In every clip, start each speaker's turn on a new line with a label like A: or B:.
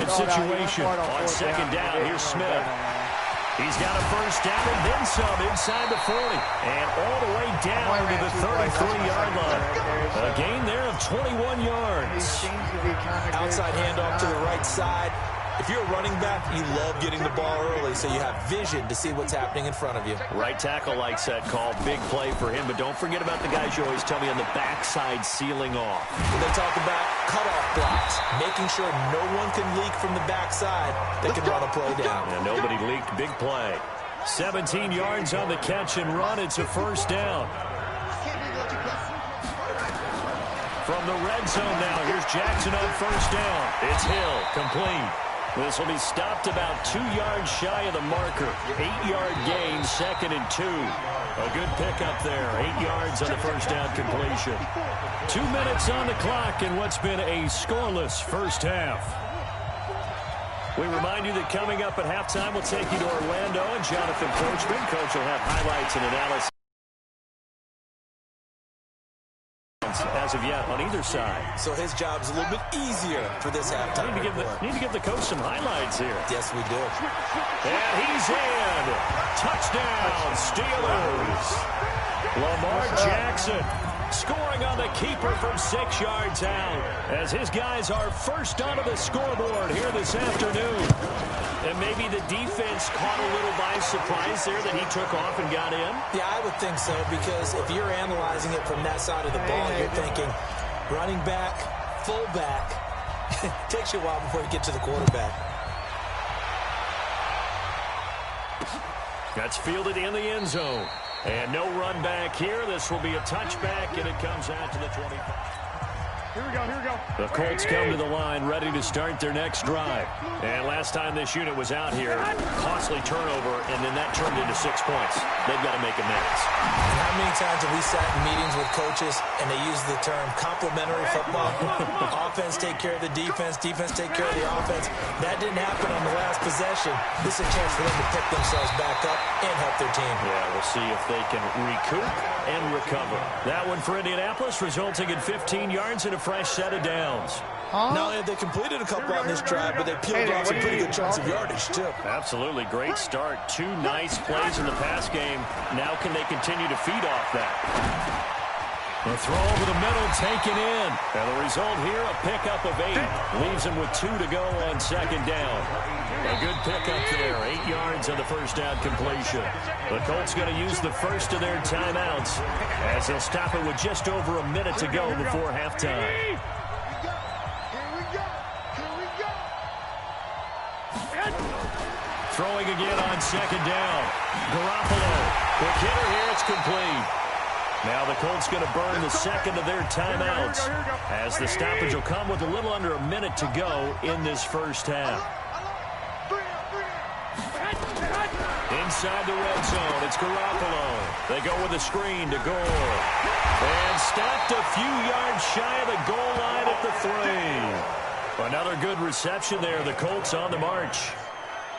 A: situation. On second down, here's Smith. He's got a first down and then some inside the 40. And all the way down to the 33-yard line. A gain there of 21 yards.
B: Outside handoff to the right side. If you're a running back, you love getting the ball early so you have vision to see what's happening in front of you.
A: Right tackle likes that call. Big play for him. But don't forget about the guys you always tell me on the backside sealing off.
B: When they talk about cutoff blocks, making sure no one can leak from the backside, they can run a play down.
A: And nobody leaked. Big play. 17 yards on the catch and run. It's a first down. From the red zone now, here's Jackson on first down. It's Hill, complete. This will be stopped about 2 yards shy of the marker. 8-yard gain, 2nd and 2. A good pickup there. 8 yards on the first down completion. 2 minutes on the clock in what's been a scoreless first half. We remind you that coming up at halftime, we'll take you to Orlando and Jonathan Coachman. Coach will have highlights and analysis as of yet on either side.
B: So his job's a little bit easier for this halftime.
A: Need to give the coach some highlights here.
B: Yes, we do.
A: And he's in. Touchdown, Steelers. Lamar Jackson scoring on the keeper from 6 yards out as his guys are first onto the scoreboard here this afternoon. And maybe the defense caught a little by surprise there that he took off and got in?
B: Yeah, I would think so, because if you're analyzing it from that side of the ball, you're thinking running back, fullback. It takes you a while before you get to the quarterback.
A: That's fielded in the end zone. And no run back here. This will be a touchback, and it comes out to the 25.
C: Here we go, here we go.
A: The Colts come to the line ready to start their next drive. And last time this unit was out here, costly turnover, and then that turned into 6 points. They've got to make amends.
B: And how many times have we sat in meetings with coaches and they use the term complementary football? Offense take care of the defense, defense take care of the offense. That didn't happen on the last possession. This is a chance for them to pick themselves back up and help their team.
A: Yeah, we'll see if they can recoup and recover. That one for Indianapolis, resulting in 15 yards and a fresh set of downs.
B: Not only have they completed a couple on this drive, but they peeled off some pretty good chunks of yardage, too.
A: Absolutely. Great start. 2 nice plays in the pass game. Now can they continue to feed off that? The throw over the middle taken in. And the result here, a pickup of 8. Leaves them with 2 to go on second down. A good pickup there. 8 yards on the first down completion. The Colts going to use the first of their timeouts as they'll stop it with just over a minute to go before halftime. Throwing again on second down. Garoppolo. Quick hitter here. It's complete. Now the Colts going to burn the second of their timeouts as the stoppage will come with a little under a minute to go in this first half. Inside the red zone, it's Garoppolo. They go with a screen to goal. And stopped a few yards shy of the goal line at the 3. Another good reception there. The Colts on the march.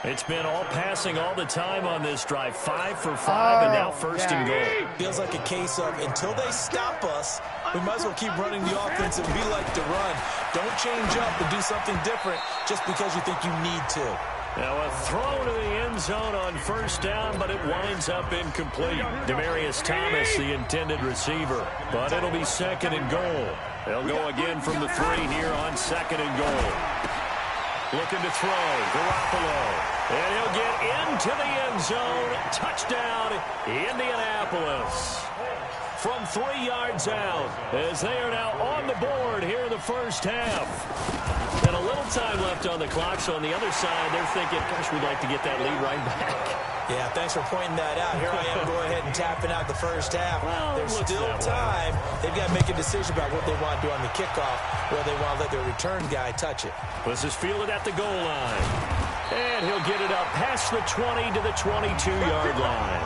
A: It's been all passing all the time on this drive. 5 for 5, and now first and goal.
B: Feels like a case of until they stop us, we might as well keep running the offense and we like to run. Don't change up and do something different just because you think you need to.
A: Now a throw to the end zone on first down, but it winds up incomplete. Demaryius Thomas, the intended receiver. But it'll be second and goal. They'll go again from the 3 here on second and goal. Looking to throw, Garoppolo. And he'll get into the end zone. Touchdown, Indianapolis. From 3 yards out, as they are now on the board here in the first half. And a little time left on the clock, so on the other side, they're thinking, gosh, we'd like to get that lead right back.
B: Yeah, thanks for pointing that out. Here I am going ahead and tapping out the first half.
A: Well,
B: there's still time. They've got to make a decision about what they want to do on the kickoff, whether they want to let their return guy touch it.
A: This is fielded at the goal line. And he'll get it up past the 20 to the 22-yard line.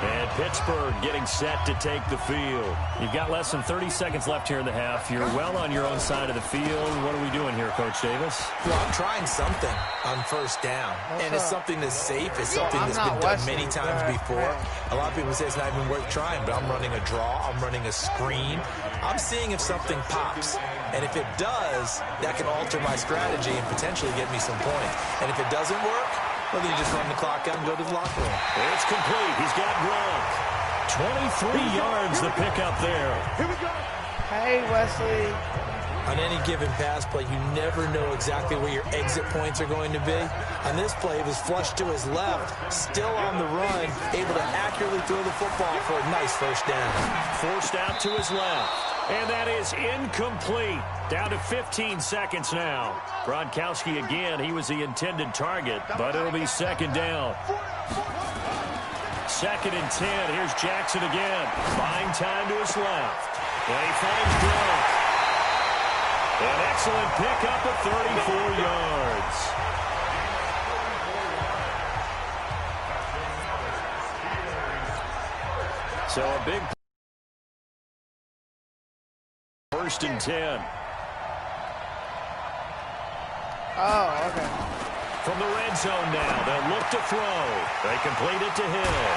A: And Pittsburgh getting set to take the field.
D: You've got less than 30 seconds left here in the half. You're well on your own side of the field. What are we doing here, Coach Davis?
B: Well, I'm trying something on first down. And it's something that's safe. It's something that's been done many times before. A lot of people say it's not even worth trying, but I'm running a draw. I'm running a screen. I'm seeing if something pops. And if it does, that can alter my strategy and potentially get me some points. And if it doesn't work, well, then you just run the clock out and go to the locker room.
A: It's complete. He's got Gronk. 23 yards the pickup there.
C: Here we go.
E: Hey, Wesley.
B: On any given pass play, you never know exactly where your exit points are going to be. On this play, it was flushed to his left, still on the run, able to accurately throw the football for a nice first down.
A: Forced out to his left. And that is incomplete. Down to 15 seconds now. Gronkowski again. He was the intended target, but it'll be second down. 2nd and 10. Here's Jackson again. Buying time to his left. And he finds Gronk. An excellent pickup of 34 yards. So a big 1st and 10.
E: Oh, okay.
A: From the red zone now, they'll look to throw. They complete it to Hill.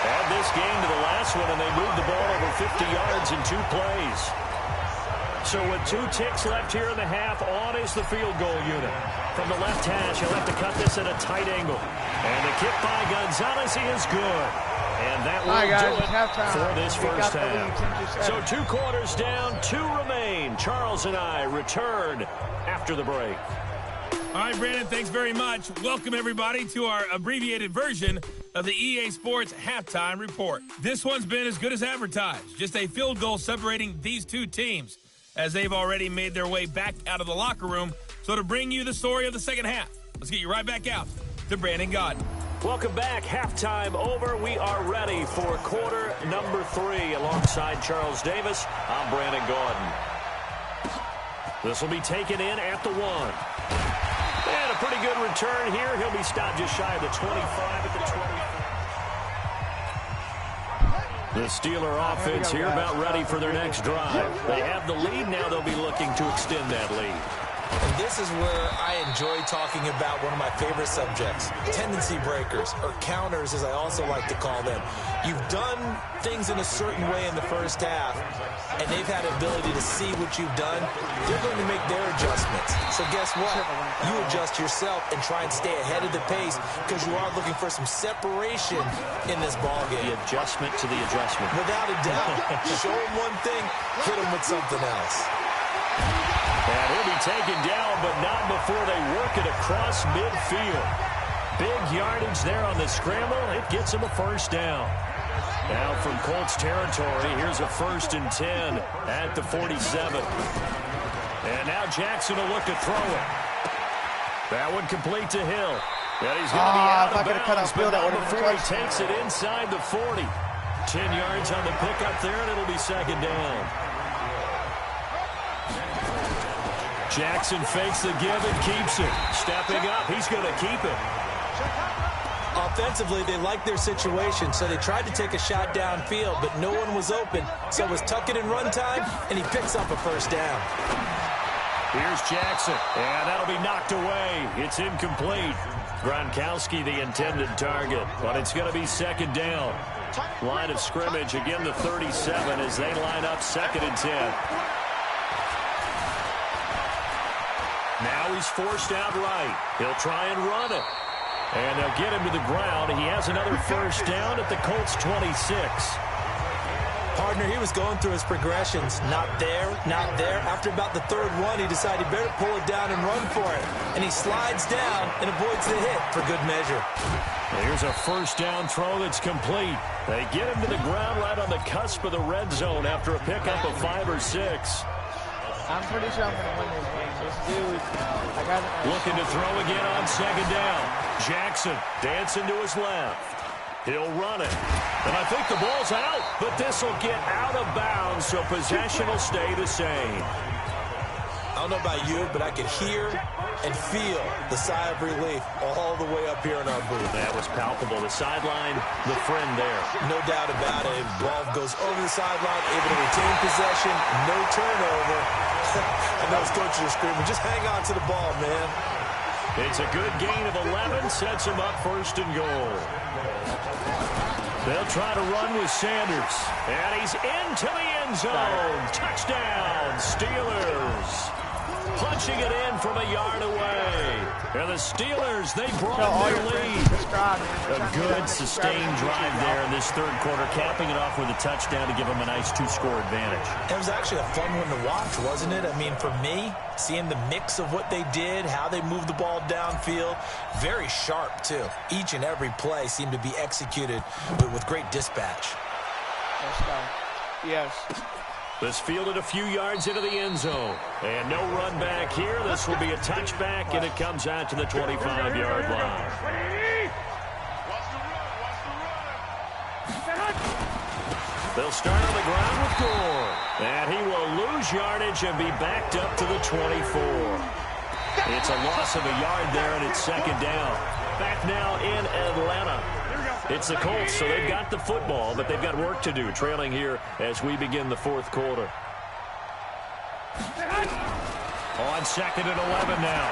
A: Add this game to the last one, and they moved the ball over 50 yards in 2 plays. So with 2 ticks left here in the half, on is the field goal unit. From the left hash, he'll have to cut this at a tight angle. And the kick by Gonzalez is good. And that will do it for this first half. So 2 quarters down, 2 remain. Charles and I return after the break.
F: All right, Brandon, thanks very much. Welcome, everybody, to our abbreviated version of the EA Sports Halftime Report. This one's been as good as advertised. Just a field goal separating these 2 teams as they've already made their way back out of the locker room. So to bring you the story of the second half, let's get you right back out to Brandon Gaudin.
A: Welcome back. Halftime over. We are ready for quarter number 3 alongside Charles Davis. I'm Brandon Gaudin. This will be taken in at the 1. And a pretty good return here. He'll be stopped just shy of the 25 at the 20. The Steeler offense here about ready for their next drive. They have the lead. Now they'll be looking to extend that lead.
B: And this is where I enjoy talking about one of my favorite subjects, tendency breakers, or counters as I also like to call them. You've done things in a certain way in the first half, and they've had the ability to see what you've done. They're going to make their adjustments. So guess what? You adjust yourself and try and stay ahead of the pace because you are looking for some separation in this ballgame.
A: The adjustment to the adjustment.
B: Without a doubt. Show them one thing, hit them with something else.
A: And he'll be taken down, but not before they work it across midfield. Big yardage there on the scramble. It gets him a first down. Now from Colts territory, here's a 1st and 10 at the 47. And now Jackson will look to throw it. That one complete to Hill. And he's going to be out of bounds, but not before he takes it inside the 40. 10 yards on the pickup there, and it'll be second down. Jackson fakes the give and keeps it. Stepping up, he's going to keep it.
B: Offensively, they liked their situation, so they tried to take a shot downfield, but no one was open. So it was tuck it in run time, and he picks up a first down.
A: Here's Jackson, and that'll be knocked away. It's incomplete. Gronkowski, the intended target, but it's going to be second down. Line of scrimmage, again the 37 as they line up 2nd and 10. Now he's forced out right. He'll try and run it. And they'll get him to the ground. He has another first down at the Colts 26.
B: Partner, he was going through his progressions. Not there, not there. After about the 3rd one, he decided he better pull it down and run for it. And he slides down and avoids the hit for good measure.
A: Here's a first down throw that's complete. They get him to the ground right on the cusp of the red zone after a pickup of 5 or 6.
E: I'm pretty sure I'm going to win this game. This dude, I got it.
A: Looking to throw again on second down. Jackson dancing to his left. He'll run it. And I think the ball's out, but this will get out of bounds, so possession will stay the same.
B: I don't know about you, but I could hear and feel the sigh of relief all the way up here in our booth.
A: That was palpable. The sideline, the friend there.
B: No doubt about it. Ball goes over the sideline, able to retain possession, no turnover. I know his coaches are screaming, just hang on to the ball, man.
A: It's a good gain of 11, sets him up 1st and goal. They'll try to run with Sanders. And he's into the end zone. Touchdown, Steelers. Punching it in from a yard away. And the Steelers, they broaden their lead. A good, sustained drive there in this 3rd quarter, capping it off with a touchdown to give them a nice 2-score advantage.
B: It was actually a fun one to watch, wasn't it? I mean, for me, seeing the mix of what they did, how they moved the ball downfield, very sharp, too. Each and every play seemed to be executed with great dispatch.
E: Yes.
A: This fielded a few yards into the end zone. And no run back here. This will be a touchback, and it comes out to the 25-yard line. They'll start on the ground with Gore. And he will lose yardage and be backed up to the 24. It's a loss of a yard there, and it's 2nd down. Back now in Atlanta. It's the Colts, so they've got the football, but they've got work to do, trailing here as we begin the 4th quarter. On 2nd and 11 now.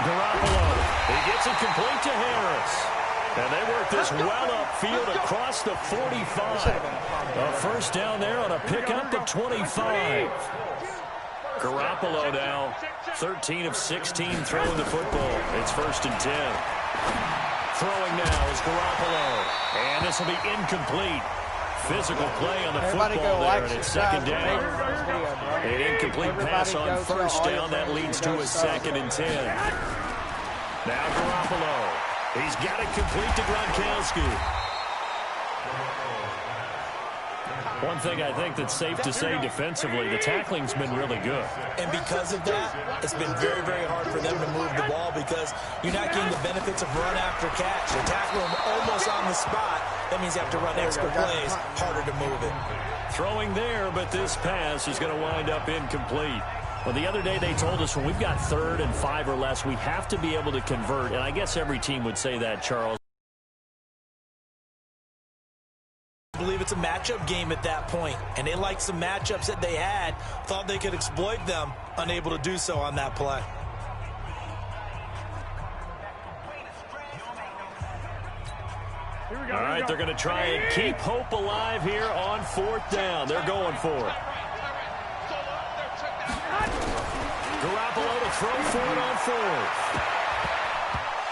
A: Garoppolo. He gets it complete to Harris. And they work this well upfield across the 45. A 1st down there on a pickup at 25. Garoppolo now, 13 of 16 throwing the football. It's 1st and 10. Throwing now is Garoppolo. And this will be incomplete. Physical play on the football there, and it's 2nd down. An incomplete pass on 1st down. That leads to a 2nd and 10. Now Garoppolo. He's got it complete to Gronkowski. One thing I think that's safe to say defensively, the tackling's been really good.
B: And because of that, it's been very, very hard for them to move the ball because you're not getting the benefits of run after catch. They tackle them almost on the spot. That means you have to run extra plays, harder to move it.
A: Throwing there, but this pass is going to wind up incomplete. Well, the other day they told us when we've got 3rd and 5 or less, we have to be able to convert. And I guess every team would say that, Charles.
B: I believe it's a matchup game at that point, and they liked some matchups that they had, thought they could exploit them, unable to do so on that play.
A: All right, they're going to try and keep hope alive here on 4th down. They're going for it. Garoppolo to throw for it on 4th.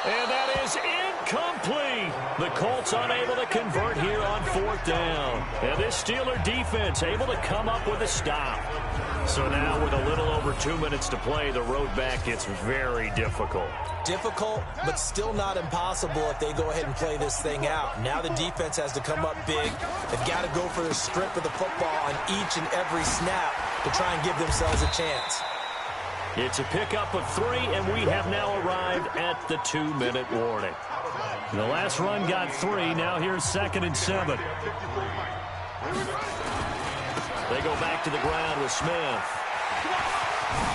A: And that is incomplete. The Colts unable to convert here on 4th down. And this Steeler defense able to come up with a stop. So now with a little over 2 minutes to play, the road back gets very difficult.
B: Difficult, but still not impossible if they go ahead and play this thing out. Now the defense has to come up big. They've got to go for the strip of the football on each and every snap to try and give themselves a chance.
A: It's a pickup of 3, and we have now arrived at the 2-minute warning. The last run got 3. Now here's 2nd and 7. They go back to the ground with Smith.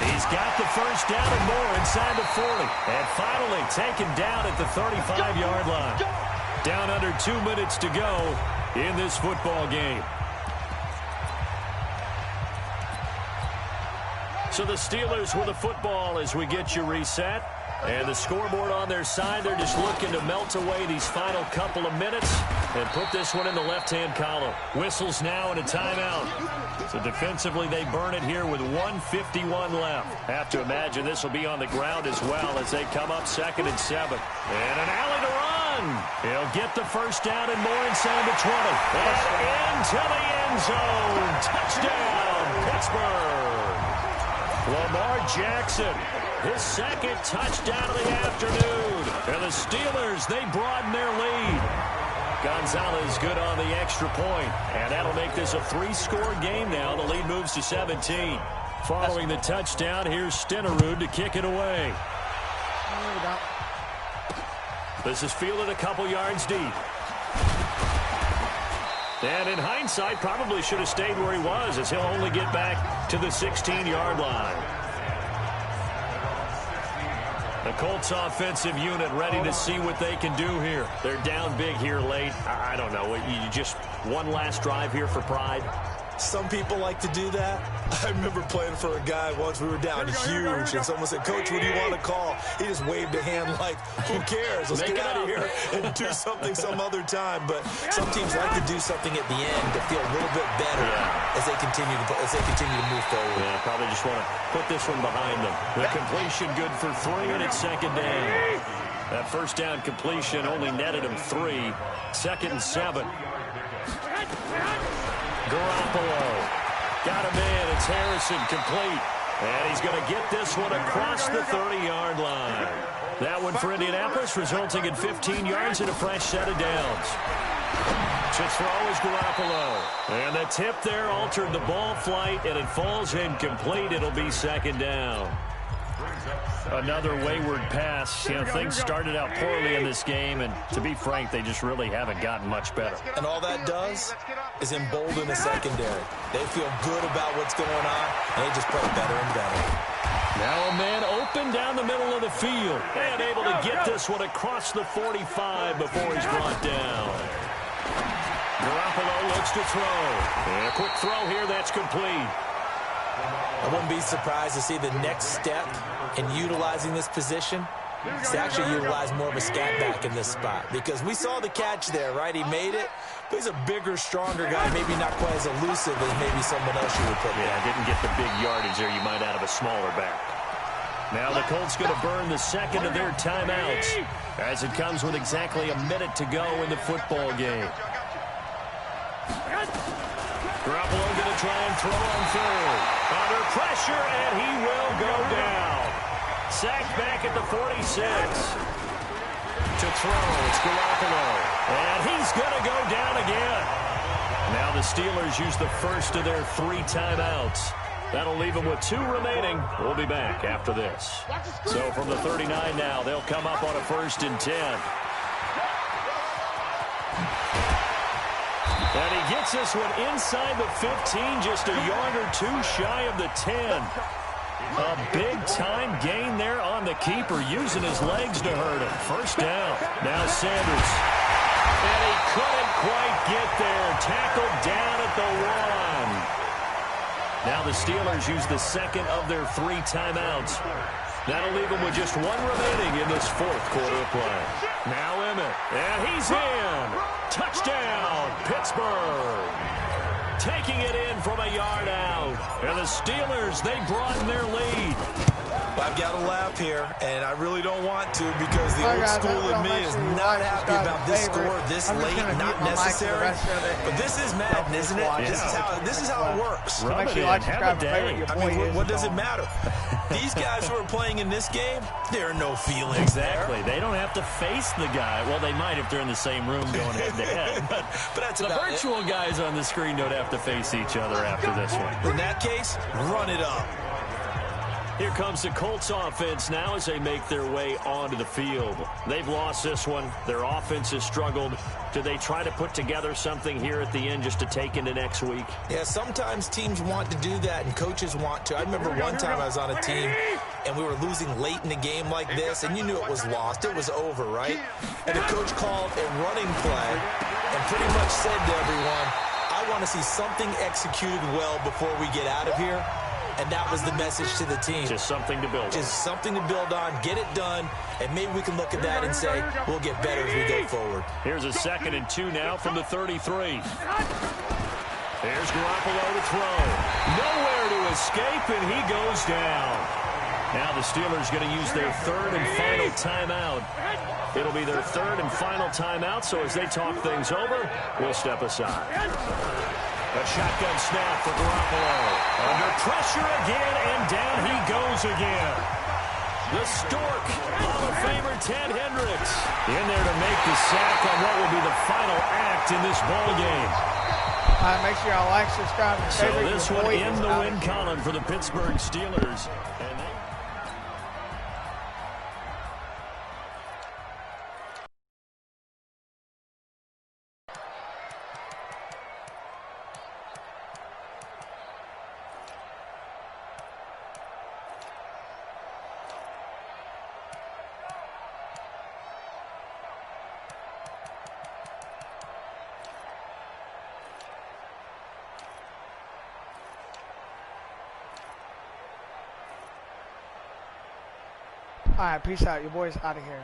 A: He's got the 1st down and more inside the 40. And finally taken down at the 35-yard line. Down under 2 minutes to go in this football game. So the Steelers with the football as we get you reset. And the scoreboard on their side, they're just looking to melt away these final couple of minutes and put this one in the left-hand column. Whistles now and a timeout. So defensively, they burn it here with 1:51 left. Have to imagine this will be on the ground as well as they come up 2nd and 7. And an alley to run. He'll get the 1st down and more inside the 20. And into the end zone. Touchdown, Pittsburgh. Lamar Jackson, his 2nd touchdown of the afternoon. And the Steelers, they broaden their lead. Gonzalez good on the extra point. And that'll make this a 3-score game now. The lead moves to 17. Following the touchdown, here's Stenerud to kick it away. This is fielded a couple yards deep. And in hindsight, probably should have stayed where he was as he'll only get back to the 16-yard line. The Colts offensive unit ready to see what they can do here. They're down big here late. I don't know. You just one last drive here for pride?
B: Some people like to do that. I remember playing for a guy once. We were down huge, and someone said, "Coach, what do you want to call?" He just waved a hand like, "Who cares? Let's get out of here and do something some other time." But some teams like to do something at the end to feel a little bit better as they continue to move forward.
A: Yeah, probably just want to put this one behind them. The completion good for 3, and it's second down. That first down completion only netted him 3. 2nd and 7. Garoppolo got him in. It's Harrison complete. And he's going to get this one across the 30-yard line. That one for Indianapolis, resulting in 15 yards and a fresh set of downs. To throw is Garoppolo. And the tip there altered the ball flight, and it falls incomplete. It'll be second down. Another wayward pass. You know, things started out poorly in this game, and to be frank, they just really haven't gotten much better.
B: And all that does is embolden the secondary. They feel good about what's going on, and they just play better and better.
A: Now a man open down the middle of the field, and able to get this one across the 45 before he's brought down. Garoppolo looks to throw. And a quick throw here, that's complete.
B: I wouldn't be surprised to see the next step in utilizing this position is to actually utilize more of a scat back in this spot, because we saw the catch there, right? He made it, but he's a bigger, stronger guy, maybe not quite as elusive as maybe someone else you would put there.
A: Didn't get the big yardage there you might out of a smaller back. Now the Colts going to burn the second of their timeouts as it comes with exactly a minute to go in the football game. Garoppolo going to try and throw on third. Under pressure, and he will go down. Sacked back at the 46. To throw, it's Garoppolo. And he's going to go down again. Now the Steelers use the first of their 3 timeouts. That'll leave them with 2 remaining. We'll be back after this. So from the 39 now, they'll come up on a 1st and 10. And he gets this one inside the 15, just a yard or 2 shy of the 10. A big-time gain there on the keeper, using his legs to hurt him. First down. Now Sanders. And he couldn't quite get there. Tackled down at the 1. Now the Steelers use the second of their 3 timeouts. That'll leave them with just 1 remaining in this 4th quarter of play. Now Emmett. And he's in. Touchdown, Pittsburgh. Taking it in from a yard out. And the Steelers, they broaden their lead.
B: I've got to laugh here, and I really don't want to, because the old school in me is not happy about this score this late, not necessary. But this is Madden, isn't it? This is how it works.
E: Make sure you like, subscribe, and favorite.
B: I mean, what does it matter? These guys who are playing in this game, there are no feelings
A: Exactly. They don't have to face the guy. Well, they might if they're in the same room going head-to-head. But
B: that's
A: the virtual guys on the screen don't have to face each other after this one.
B: In that case, run it up.
A: Here comes the Colts offense now as they make their way onto the field. They've lost this one. Their offense has struggled. Do they try to put together something here at the end just to take into next week?
B: Yeah, sometimes teams want to do that and coaches want to. I remember one time I was on a team and we were losing late in the game like this, and you knew it was lost. It was over, right? And the coach called a running play and pretty much said to everyone, I want to see something executed well before we get out of here. And that was the message to the team.
A: Just something to build on.
B: Just something to build on, get it done, and maybe we can look at that and say, we'll get better as we go forward.
A: Here's a 2nd and 2 now from the 33. There's Garoppolo to throw. Nowhere to escape, and he goes down. Now the Steelers going to use their 3rd and final timeout. It'll be their 3rd and final timeout, so as they talk things over, we'll step aside. A shotgun snap for Garoppolo. Under pressure again, and down he goes again. The Stork, Hall of Famer Ted Hendricks, in there to make the sack on what will be the final act in this ball game.
E: Make sure y'all like, subscribe, and favorite.
A: So this one in the win column for the Pittsburgh Steelers. And
E: All right, peace out. Your boy's out of here.